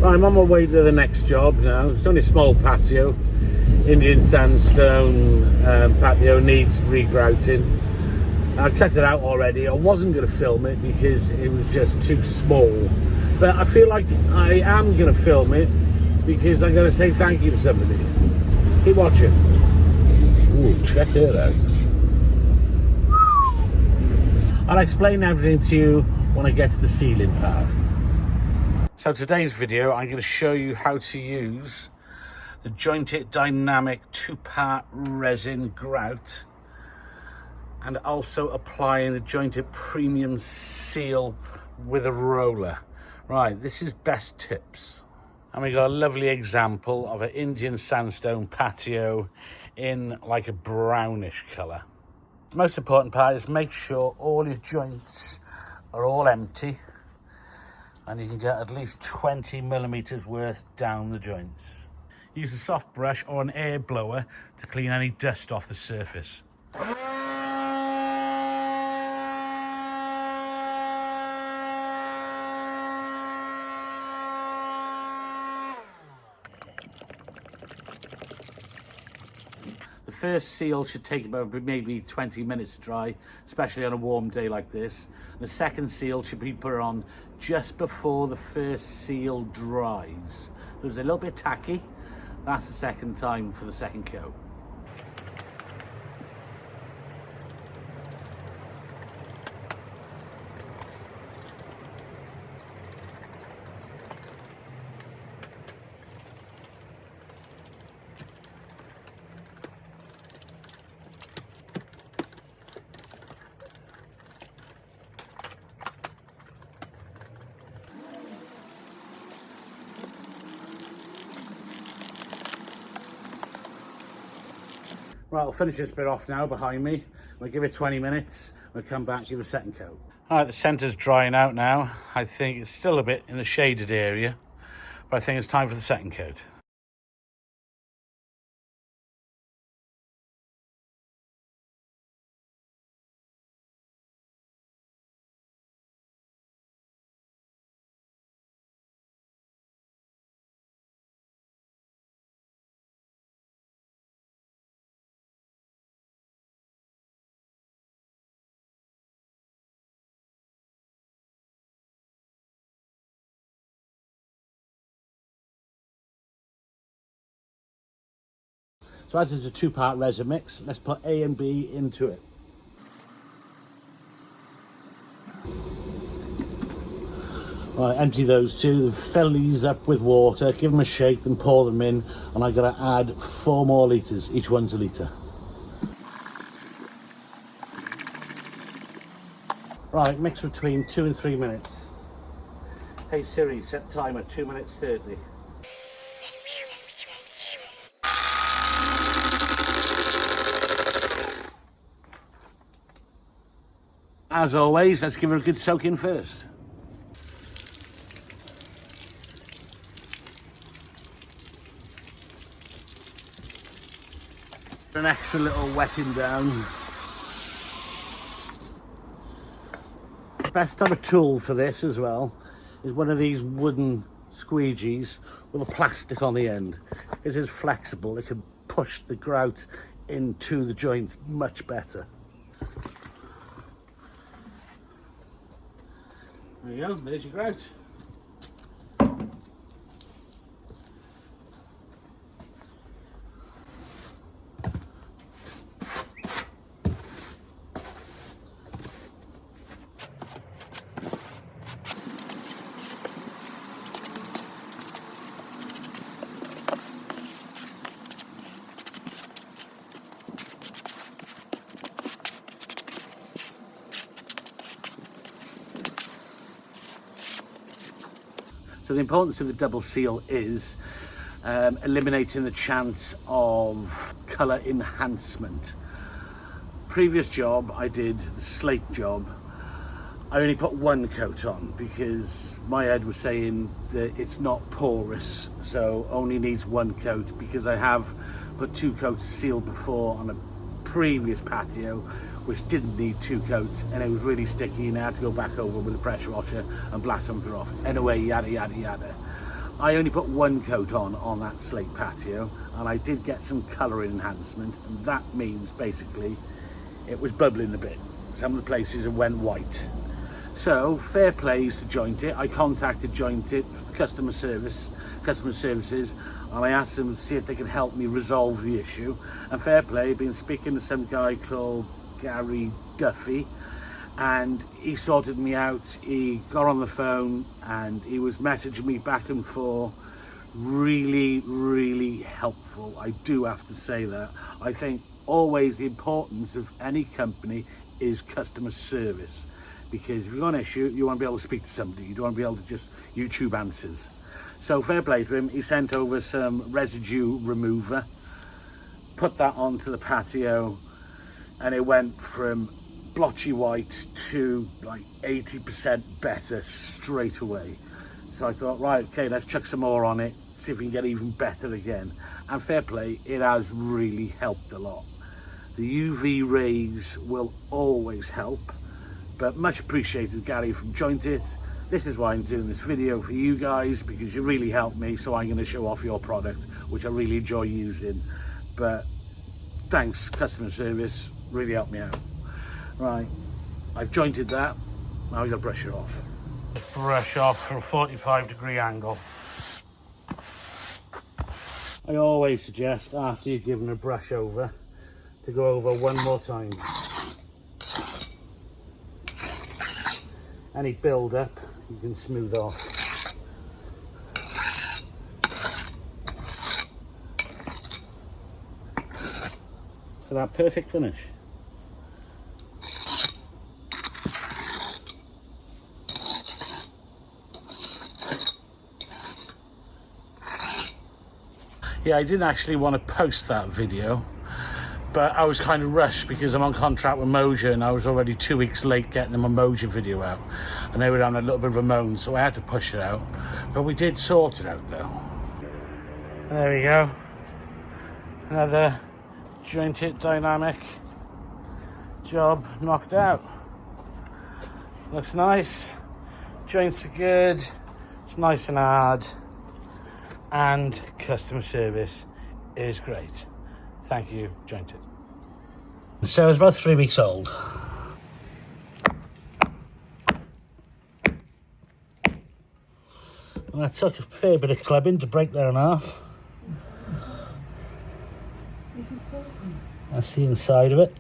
I'm on my way to the next job now. It's only a small patio. Indian sandstone patio, needs regrouting. I cut it out already. I wasn't going to film it because it was just too small. But I feel like I am going to film it because I'm going to say thank you to somebody. Keep watching. Ooh, check it out. I'll explain everything to you when I get to the ceiling part. So today's video, I'm going to show you how to use the Joint-It Dynamic 2-part resin grout and also applying the Joint-It Premium Seal with a roller. Right, this is best tips. And we got a lovely example of an Indian sandstone patio in like a brownish colour. The most important part is make sure all your joints are all empty and you can get at least 20 millimeters worth down the joints. Use a soft brush or an air blower to clean any dust off the surface. The first seal should take about maybe 20 minutes to dry, especially on a warm day like this. The second seal should be put on just before the first seal dries. So it's a little bit tacky. That's the second time for the second coat. Right, I'll finish this bit off now behind me. We'll give it 20 minutes. We'll come back, give it a second coat. All right, the centre's drying out now. I think it's still a bit in the shaded area, but I think it's time for the second coat. So as it's a 2-part resin mix, let's put A and B into it. Right, empty those two, fill these up with water, give them a shake, then pour them in, and I've got to add 4 more litres, each one's a litre. Right, mix between 2 and 3 minutes. Hey Siri, set timer, 2 minutes 30. As always, let's give her a good soak in first. An extra little wetting down. Best to have a tool for this as well is one of these wooden squeegees with a plastic on the end. It is flexible, it can push the grout into the joint much better. There you go, there's your grout. So the importance of the double seal is eliminating the chance of colour enhancement. Previous job I did, the slate job, I only put 1 coat on because my head was saying that it's not porous, so only needs 1 coat, because I have put 2 coats sealed before on a previous patio which didn't need 2 coats, and it was really sticky and I had to go back over with a pressure washer and blast something off. Anyway, yada yada yada. I only put one coat on that slate patio, and I did get some colour enhancement, and that means basically it was bubbling a bit. Some of the places it went white. So fair plays to Joint It. I contacted Joint It customer services, and I asked them to see if they could help me resolve the issue. And fair play, been speaking to some guy called Gary Duffy, and he sorted me out. He got on the phone and he was messaging me back and forth. Really helpful. I do have to say that. I think always the importance of any company is customer service, because if you've got an issue, you want to be able to speak to somebody. You don't want to be able to just YouTube answers. So fair play to him. He sent over some residue remover, put that onto the patio, and it went from blotchy white to like 80% better straight away. So I thought, right, okay, let's chuck some more on it, see if we can get even better again. And fair play, it has really helped a lot. The UV rays will always help, but much appreciated, Gary from Joint It. This is why I'm doing this video for you guys, because you really helped me, so I'm going to show off your product, which I really enjoy using. But thanks, customer service, really helped me out. Right, I've jointed that, now I've got to brush it off. Brush off from a 45-degree angle. I always suggest, after you've given a brush over, to go over one more time. Any build-up you can smooth off. For that perfect finish. Yeah, I didn't actually want to post that video, but I was kind of rushed because I'm on contract with Moja, and I was already 2 weeks late getting them a Moja video out, and they were on a little bit of a moan, so I had to push it out. But we did sort it out though. There we go. Another Joint It dynamic job knocked out. Looks nice. Joints are good. It's nice and hard. And customer service is great. Thank you, Joint It. So it's about 3 weeks old. And I took a fair bit of clubbing to break that in half. That's the inside of it.